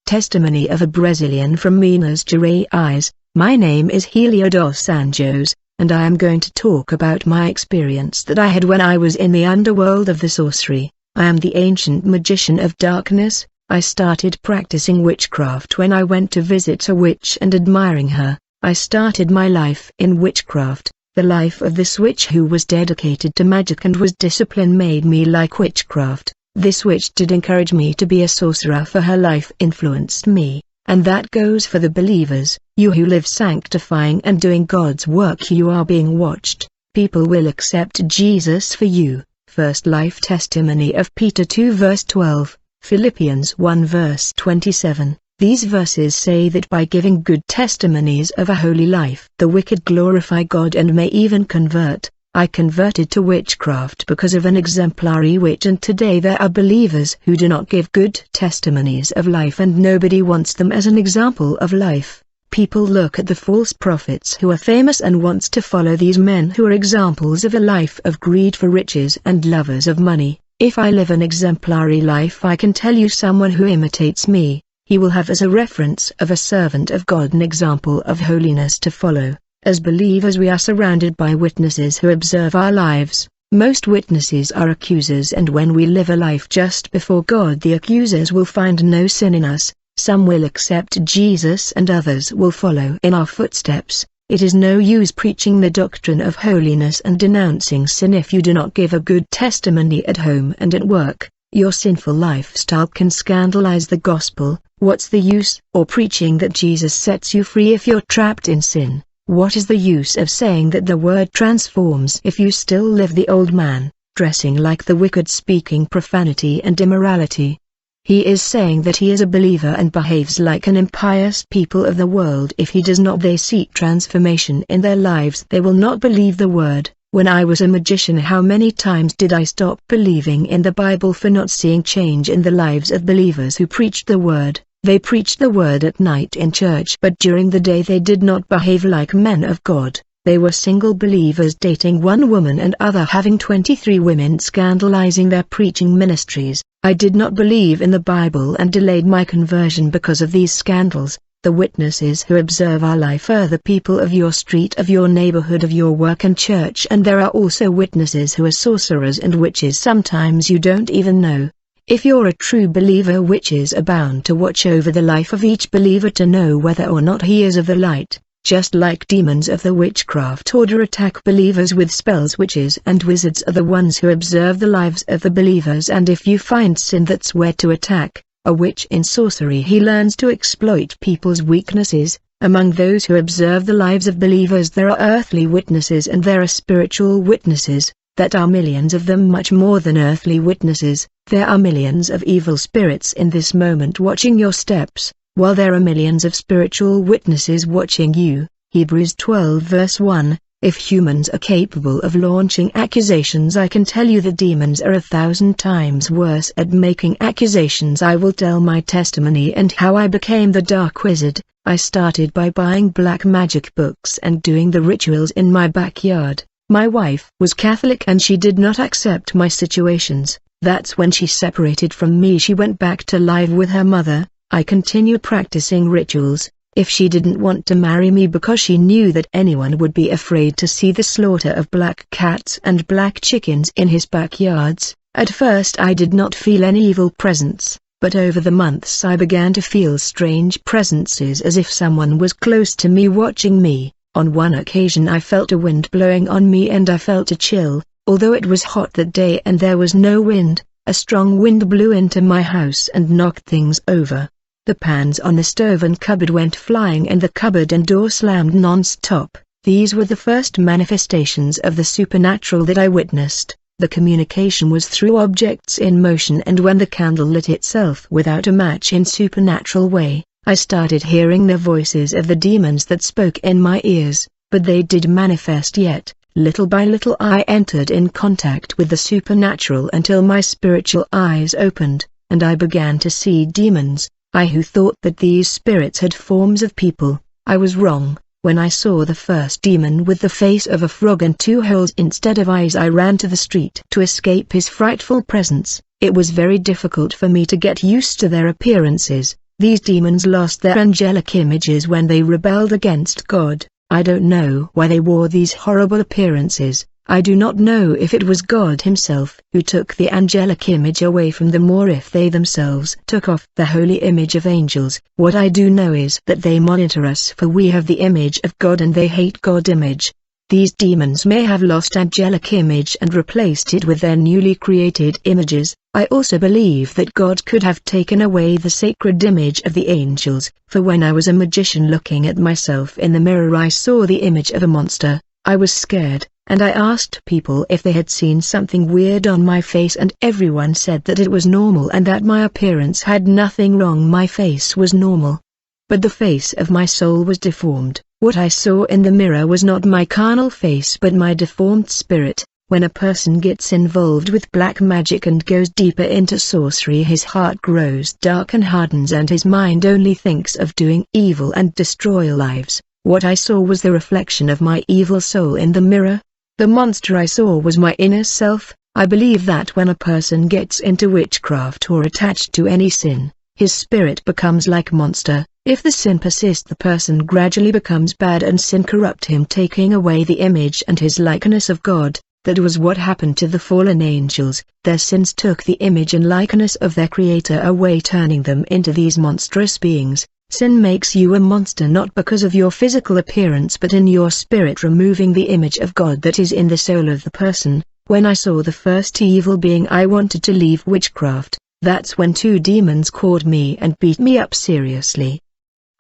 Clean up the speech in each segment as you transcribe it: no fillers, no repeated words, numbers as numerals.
Testimony of a Brazilian from Minas Gerais. My name is Helio dos Anjos, and I am going to talk about my experience that I had when I was in the underworld of the sorcery. I am the ancient magician of darkness. I started practicing witchcraft when I went to visit a witch and admiring her. I started my life in witchcraft. The life of this witch who was dedicated to magic and was disciplined made me like witchcraft. This witch did encourage me to be a sorcerer, for her life influenced me, and that goes for the believers. You who live sanctifying and doing God's work, you are being watched. People will accept Jesus for you. First Life Testimony of Peter 2 verse 12, Philippians 1 verse 27. These verses say that by giving good testimonies of a holy life, the wicked glorify God and may even convert. I converted to witchcraft because of an exemplary witch, and today there are believers who do not give good testimonies of life, and nobody wants them as an example of life. People look at the false prophets who are famous and wants to follow these men who are examples of a life of greed for riches and lovers of money. If I live an exemplary life, I can tell you someone who imitates me, he will have as a reference of a servant of God an example of holiness to follow. As believers we are surrounded by witnesses who observe our lives. Most witnesses are accusers, and when we live a life just before God, the accusers will find no sin in us. Some will accept Jesus and others will follow in our footsteps. It is no use preaching the doctrine of holiness and denouncing sin if you do not give a good testimony at home and at work. Your sinful lifestyle can scandalize the gospel. What's the use of preaching that Jesus sets you free if you're trapped in sin? What is the use of saying that the word transforms if you still live the old man, dressing like the wicked, speaking profanity and immorality? He is saying that he is a believer and behaves like an impious people of the world. If he does not, they seek transformation in their lives, they will not believe the word. When I was a magician, how many times did I stop believing in the Bible for not seeing change in the lives of believers who preached the word? They preached the word at night in church, but during the day they did not behave like men of God. They were single believers dating one woman and other having 23 women, scandalizing their preaching ministries. I did not believe in the Bible and delayed my conversion because of these scandals. The witnesses who observe our life are the people of your street, of your neighborhood, of your work and church, and there are also witnesses who are sorcerers and witches sometimes you don't even know. If you're a true believer, witches are bound to watch over the life of each believer to know whether or not he is of the light. Just like demons of the witchcraft order attack believers with spells, witches and wizards are the ones who observe the lives of the believers, and if you find sin, that's where to attack. A witch in sorcery, he learns to exploit people's weaknesses. Among those who observe the lives of believers there are earthly witnesses and there are spiritual witnesses. That are millions of them, much more than earthly witnesses. There are millions of evil spirits in this moment watching your steps, while there are millions of spiritual witnesses watching you. Hebrews 12 verse 1. If humans are capable of launching accusations, I can tell you that demons are 1,000 times worse at making accusations. I will tell my testimony and how I became the Dark Wizard. I started by buying black magic books and doing the rituals in my backyard. My wife was Catholic and she did not accept my situations. That's when she separated from me. She went back to live with her mother. I continued practicing rituals. If she didn't want to marry me because she knew that anyone would be afraid to see the slaughter of black cats and black chickens in his backyards. At first I did not feel any evil presence, but over the months I began to feel strange presences, as if someone was close to me watching me. On one occasion I felt a wind blowing on me and I felt a chill. Although it was hot that day and there was no wind, a strong wind blew into my house and knocked things over. The pans on the stove and cupboard went flying and the cupboard and door slammed non-stop. These were the first manifestations of the supernatural that I witnessed. The communication was through objects in motion, and when the candle lit itself without a match in supernatural way, I started hearing the voices of the demons that spoke in my ears, but they did manifest yet. Little by little I entered in contact with the supernatural until my spiritual eyes opened, and I began to see demons. I who thought that these spirits had forms of people, I was wrong. When I saw the first demon with the face of a frog and 2 holes instead of eyes, I ran to the street to escape his frightful presence. It was very difficult for me to get used to their appearances. These demons lost their angelic images when they rebelled against God. I don't know why they wore these horrible appearances. I do not know if it was God himself who took the angelic image away from them or if they themselves took off the holy image of angels. What I do know is that they monitor us, for we have the image of God and they hate God's image. These demons may have lost angelic image and replaced it with their newly created images. I also believe that God could have taken away the sacred image of the angels, for when I was a magician looking at myself in the mirror I saw the image of a monster. I was scared, and I asked people if they had seen something weird on my face, and everyone said that it was normal and that my appearance had nothing wrong. My face was normal. But the face of my soul was deformed. What I saw in the mirror was not my carnal face but my deformed spirit. When a person gets involved with black magic and goes deeper into sorcery, his heart grows dark and hardens and his mind only thinks of doing evil and destroy lives. What I saw was the reflection of my evil soul in the mirror. The monster I saw was my inner self. I believe that when a person gets into witchcraft or attached to any sin, his spirit becomes like monster. If the sin persists, the person gradually becomes bad and sin corrupt him, taking away the image and his likeness of God. That was what happened to the fallen angels. Their sins took the image and likeness of their Creator away, turning them into these monstrous beings. Sin makes you a monster not because of your physical appearance but in your spirit, removing the image of God that is in the soul of the person. When I saw the first evil being, I wanted to leave witchcraft. That's when two demons caught me and beat me up seriously.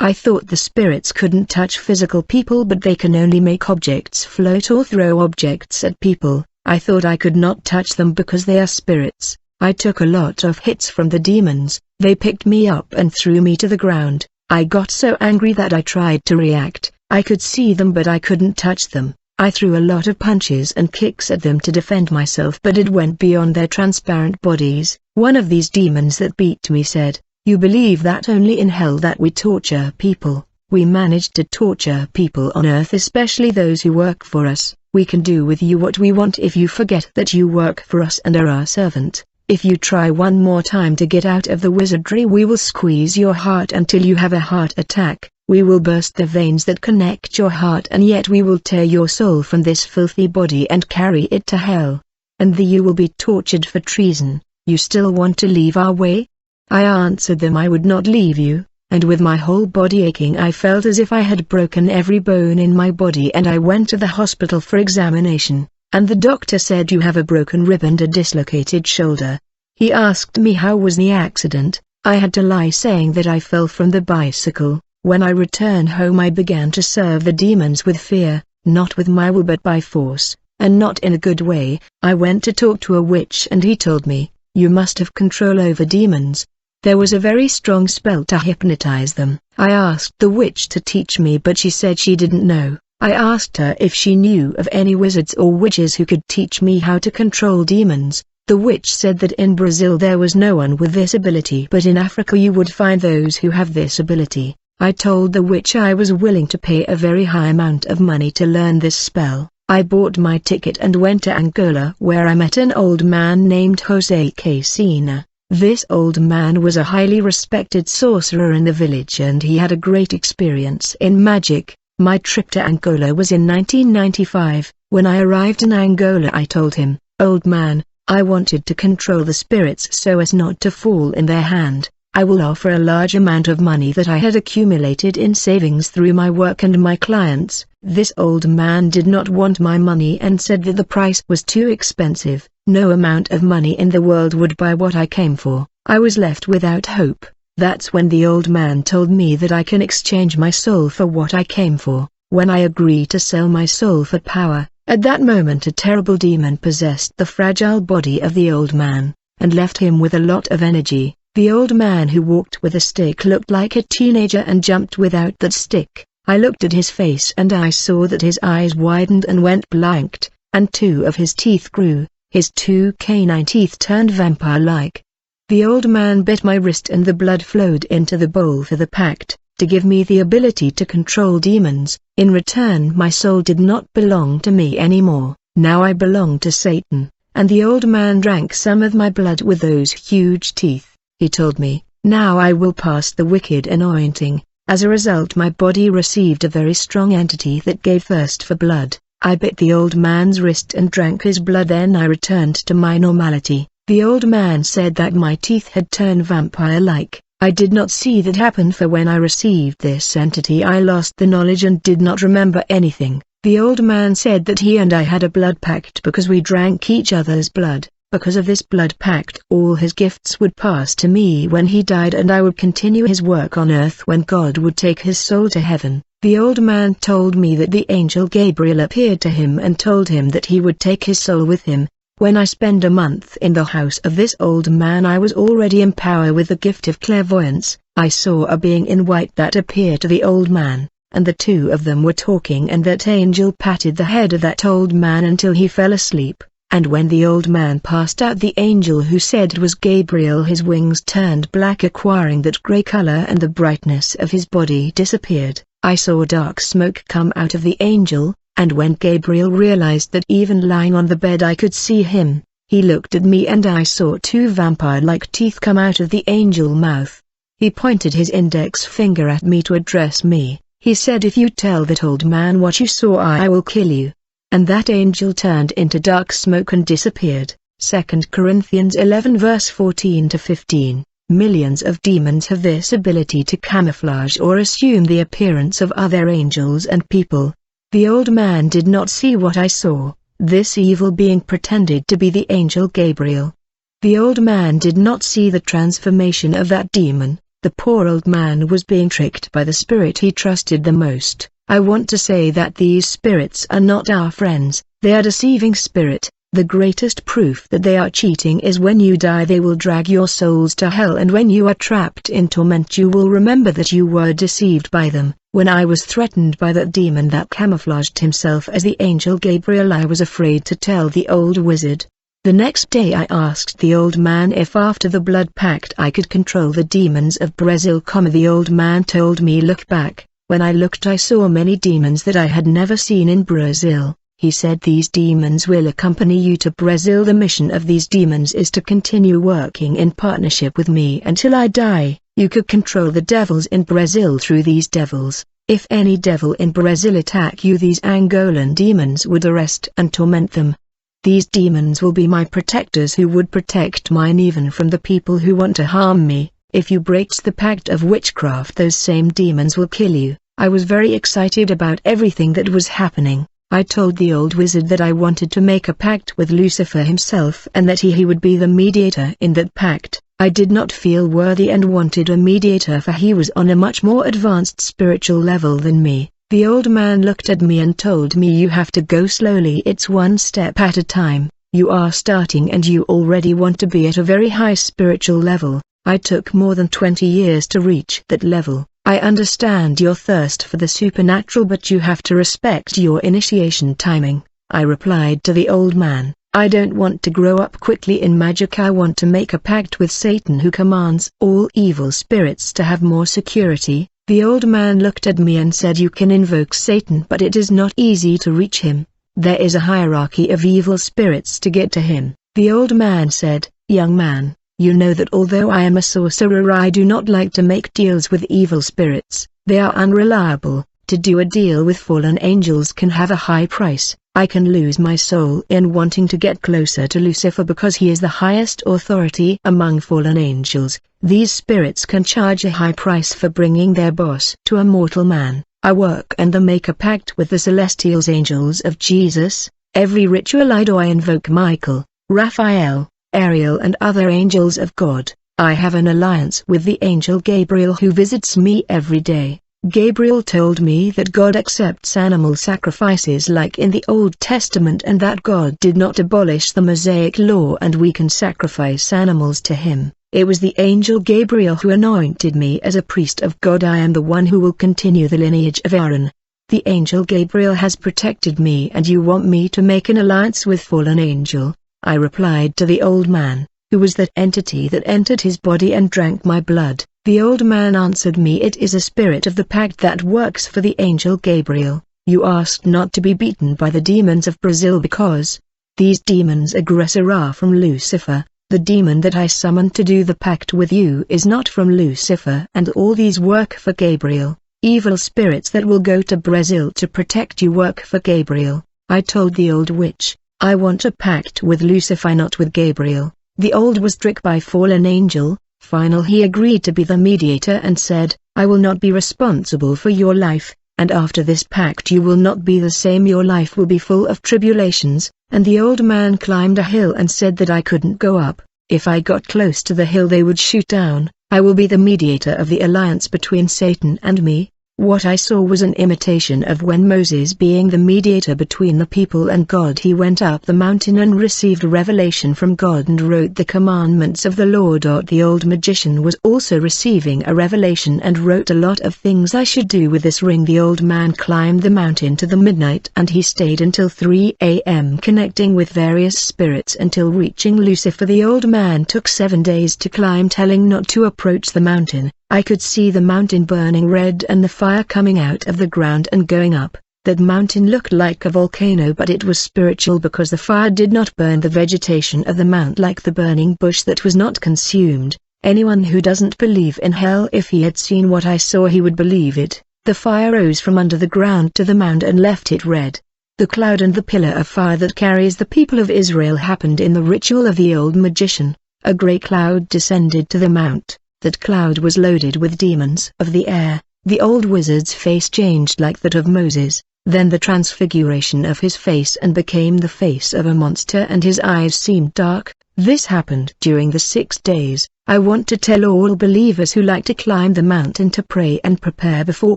I thought the spirits couldn't touch physical people but they can only make objects float or throw objects at people. I thought I could not touch them because they are spirits. I took a lot of hits from the demons. They picked me up and threw me to the ground. I got so angry that I tried to react. I could see them but I couldn't touch them. I threw a lot of punches and kicks at them to defend myself, but it went beyond their transparent bodies. One of these demons that beat me said, "You believe that only in hell that we torture people. We manage to torture people on earth, especially those who work for us. We can do with you what we want if you forget that you work for us and are our servant. If you try one more time to get out of the wizardry, we will squeeze your heart until you have a heart attack. We will burst the veins that connect your heart, and yet we will tear your soul from this filthy body and carry it to hell. And then you will be tortured for treason. You still want to leave our way?" I answered them I would not leave you, and with my whole body aching I felt as if I had broken every bone in my body, and I went to the hospital for examination, and the doctor said, "You have a broken rib and a dislocated shoulder." He asked me how was the accident. I had to lie, saying that I fell from the bicycle. When I returned home I began to serve the demons with fear, not with my will but by force, and not in a good way. I went to talk to a witch and he told me, "You must have control over demons." There was a very strong spell to hypnotize them. I asked the witch to teach me but she said she didn't know. I asked her if she knew of any wizards or witches who could teach me how to control demons. The witch said that in Brazil there was no one with this ability, but in Africa you would find those who have this ability. I told the witch I was willing to pay a very high amount of money to learn this spell. I bought my ticket and went to Angola, where I met an old man named Jose Casina. This old man was a highly respected sorcerer in the village and he had a great experience in magic. My trip to Angola was in 1995. When I arrived in Angola I told him, "Old man, I wanted to control the spirits so as not to fall in their hand. I will offer a large amount of money that I had accumulated in savings through my work and my clients." This old man did not want my money and said that the price was too expensive. No amount of money in the world would buy what I came for. I was left without hope. That's when the old man told me that I can exchange my soul for what I came for. When I agreed to sell my soul for power, at that moment a terrible demon possessed the fragile body of the old man, and left him with a lot of energy. The old man who walked with a stick looked like a teenager and jumped without that stick. I looked at his face and I saw that his eyes widened and went blanked, and two of his teeth grew. His two canine teeth turned vampire-like. The old man bit my wrist and the blood flowed into the bowl for the pact, to give me the ability to control demons. In return my soul did not belong to me anymore. Now I belonged to Satan, and the old man drank some of my blood with those huge teeth. He told me, Now I will pass the wicked anointing. As a result my body received a very strong entity that gave thirst for blood. I bit the old man's wrist and drank his blood, then I returned to my normality. The old man said that my teeth had turned vampire-like. I did not see that happen, for when I received this entity I lost the knowledge and did not remember anything. The old man said that he and I had a blood pact because we drank each other's blood. Because of this blood pact all his gifts would pass to me when he died, and I would continue his work on earth when God would take his soul to heaven. The old man told me that the angel Gabriel appeared to him and told him that he would take his soul with him. When I spent a month in the house of this old man I was already in power with the gift of clairvoyance. I saw a being in white that appeared to the old man, and the two of them were talking, and that angel patted the head of that old man until he fell asleep. And when the old man passed out, the angel who said it was Gabriel, his wings turned black, acquiring that grey color, and the brightness of his body disappeared. I saw dark smoke come out of the angel, and when Gabriel realized that even lying on the bed I could see him, he looked at me and I saw two vampire-like teeth come out of the angel mouth. He pointed his index finger at me to address me. He said, "If you tell that old man what you saw, I will kill you." And that angel turned into dark smoke and disappeared. 2 Corinthians 11 verse 14 to 15. Millions of demons have this ability to camouflage or assume the appearance of other angels and people. The old man did not see what I saw. This evil being pretended to be the angel Gabriel. The old man did not see the transformation of that demon. The poor old man was being tricked by the spirit he trusted the most. I want to say that these spirits are not our friends, they are deceiving spirit. The greatest proof that they are cheating is when you die they will drag your souls to hell, and when you are trapped in torment you will remember that you were deceived by them. When I was threatened by that demon that camouflaged himself as the angel Gabriel, I was afraid to tell the old wizard. The next day I asked the old man if after the blood pact I could control the demons of Brazil. The old man told me, "Look back." When I looked I saw many demons that I had never seen in Brazil. He said, "These demons will accompany you to Brazil. The mission of these demons is to continue working in partnership with me until I die. You could control the devils in Brazil through these devils. If any devil in Brazil attack you, these Angolan demons would arrest and torment them. These demons will be my protectors who would protect mine even from the people who want to harm me. If you break the pact of witchcraft, those same demons will kill you." I was very excited about everything that was happening. I told the old wizard that I wanted to make a pact with Lucifer himself and that he would be the mediator in that pact. I did not feel worthy and wanted a mediator, for he was on a much more advanced spiritual level than me. The old man looked at me and told me, "You have to go slowly, it's one step at a time. You are starting and you already want to be at a very high spiritual level. I took more than 20 years to reach that level. I understand your thirst for the supernatural, but you have to respect your initiation timing." I replied to the old man, "I don't want to grow up quickly in magic. I want to make a pact with Satan, who commands all evil spirits to have more security." The old man looked at me and said, "You can invoke Satan, but it is not easy to reach him. There is a hierarchy of evil spirits to get to him." The old man said, "Young man, you know that although I am a sorcerer, I do not like to make deals with evil spirits. They are unreliable. To do a deal with fallen angels can have a high price. I can lose my soul in wanting to get closer to Lucifer because he is the highest authority among fallen angels. These spirits can charge a high price for bringing their boss to a mortal man. I work and make a pact with the celestial angels of Jesus. Every ritual I do, I invoke Michael, Raphael, Ariel and other angels of God. I have an alliance with the angel Gabriel, who visits me every day. Gabriel told me that God accepts animal sacrifices like in the Old Testament, and that God did not abolish the Mosaic law and we can sacrifice animals to him. It was the angel Gabriel who anointed me as a priest of God. I am the one who will continue the lineage of Aaron. The angel Gabriel has protected me, and you want me to make an alliance with fallen angel? I replied to the old man, "Who was that entity that entered his body and drank my blood?" The old man answered me, "It is a spirit of the pact that works for the angel Gabriel. You asked not to be beaten by the demons of Brazil because these demons aggressor are from Lucifer. The demon that I summoned to do the pact with you is not from Lucifer, and all these work for Gabriel. Evil spirits that will go to Brazil to protect you work for Gabriel. I told the old witch, I want a pact with Lucifer, not with Gabriel. The old was struck by fallen angel. Finally he agreed to be the mediator and said, I will not be responsible for your life, and after this pact you will not be the same, your life will be full of tribulations. And the old man climbed a hill and said that I couldn't go up. If I got close to the hill they would shoot down. I will be the mediator of the alliance between Satan and me. What I saw was an imitation of when Moses, being the mediator between the people and God, he went up the mountain and received revelation from God and wrote the commandments of the Lord. The old magician was also receiving a revelation and wrote a lot of things I should do with this ring. The old man climbed the mountain to the midnight and he stayed until 3 a.m. connecting with various spirits until reaching Lucifer. The old man took 7 days to climb, telling not to approach the mountain. I could see the mountain burning red and the fire coming out of the ground and going up. That mountain looked like a volcano, but it was spiritual because the fire did not burn the vegetation of the mount like the burning bush that was not consumed. Anyone who doesn't believe in hell, if he had seen what I saw he would believe it. The fire rose from under the ground to the mound and left it red. The cloud and the pillar of fire that carries the people of Israel happened in the ritual of the old magician. A great cloud descended to the mount. That cloud was loaded with demons of the air. The old wizard's face changed like that of Moses, then the transfiguration of his face and became the face of a monster and his eyes seemed dark. This happened during the 6 days. I want to tell all believers who like to climb the mountain to pray and prepare before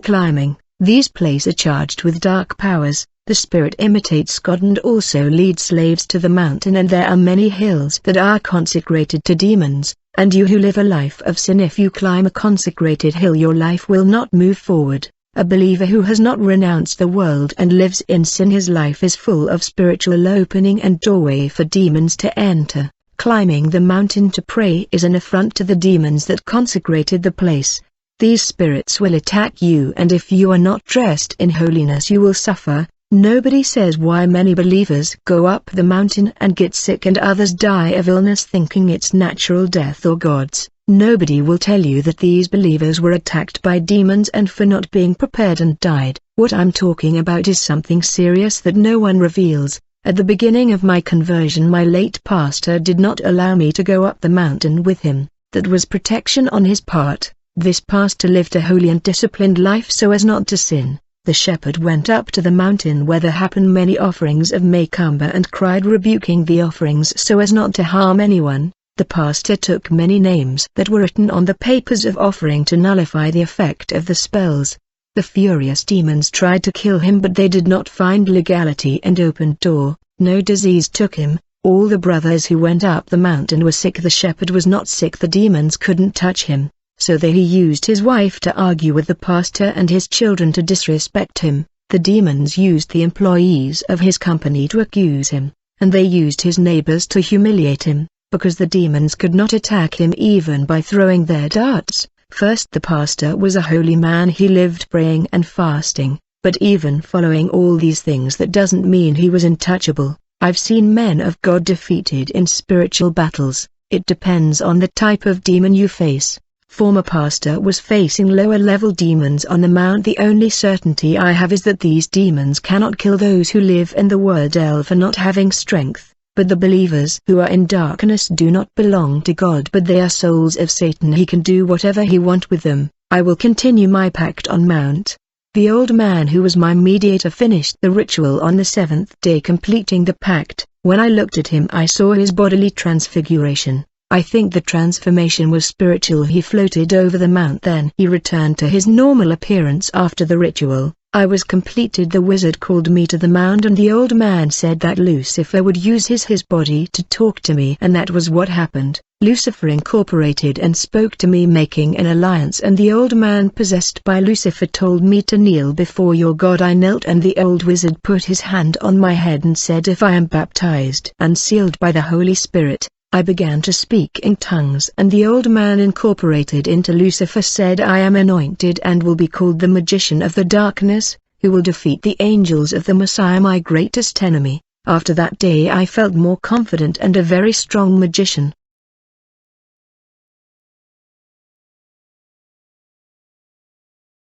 climbing. These places are charged with dark powers. The spirit imitates God and also leads slaves to the mountain, and there are many hills that are consecrated to demons. And you who live a life of sin, if you climb a consecrated hill your life will not move forward. A believer who has not renounced the world and lives in sin, his life is full of spiritual opening and doorway for demons to enter. Climbing the mountain to pray is an affront to the demons that consecrated the place. These spirits will attack you, and if you are not dressed in holiness you will suffer. Nobody says why many believers go up the mountain and get sick and others die of illness thinking it's natural death or God's. Nobody will tell you that these believers were attacked by demons and for not being prepared and died. What I'm talking about is something serious that no one reveals. At the beginning of my conversion my late pastor did not allow me to go up the mountain with him. That was protection on his part. This pastor lived a holy and disciplined life so as not to sin. The shepherd went up to the mountain where there happened many offerings of Macumba and cried, rebuking the offerings so as not to harm anyone. The pastor took many names that were written on the papers of offering to nullify the effect of the spells. The furious demons tried to kill him, but they did not find legality and opened door. No disease took him. All the brothers who went up the mountain were sick. The shepherd was not sick. The demons couldn't touch him. So he used his wife to argue with the pastor and his children to disrespect him. The demons used the employees of his company to accuse him, and they used his neighbors to humiliate him, because the demons could not attack him even by throwing their darts. First, the pastor was a holy man, he lived praying and fasting, but even following all these things that doesn't mean he was untouchable. I've seen men of God defeated in spiritual battles. It depends on the type of demon you face. Former pastor was facing lower-level demons on the mount. The only certainty I have is that these demons cannot kill those who live in the world hell for not having strength, but the believers who are in darkness do not belong to God, but they are souls of Satan. He can do whatever he wants with them. I will continue my pact on Mount. The old man who was my mediator finished the ritual on the 7th day, completing the pact. When I looked at him I saw his bodily transfiguration. I think the transformation was spiritual. He floated over the mount, then he returned to his normal appearance after the ritual. I was completed. The wizard called me to the mound and the old man said that Lucifer would use his body to talk to me, and that was what happened. Lucifer incorporated and spoke to me, making an alliance, and the old man possessed by Lucifer told me to kneel before your God. I knelt and the old wizard put his hand on my head and said, if I am baptized and sealed by the Holy Spirit, I began to speak in tongues, and the old man incorporated into Lucifer said, I am anointed and will be called the magician of the darkness, who will defeat the angels of the Messiah, my greatest enemy. After that day I felt more confident and a very strong magician.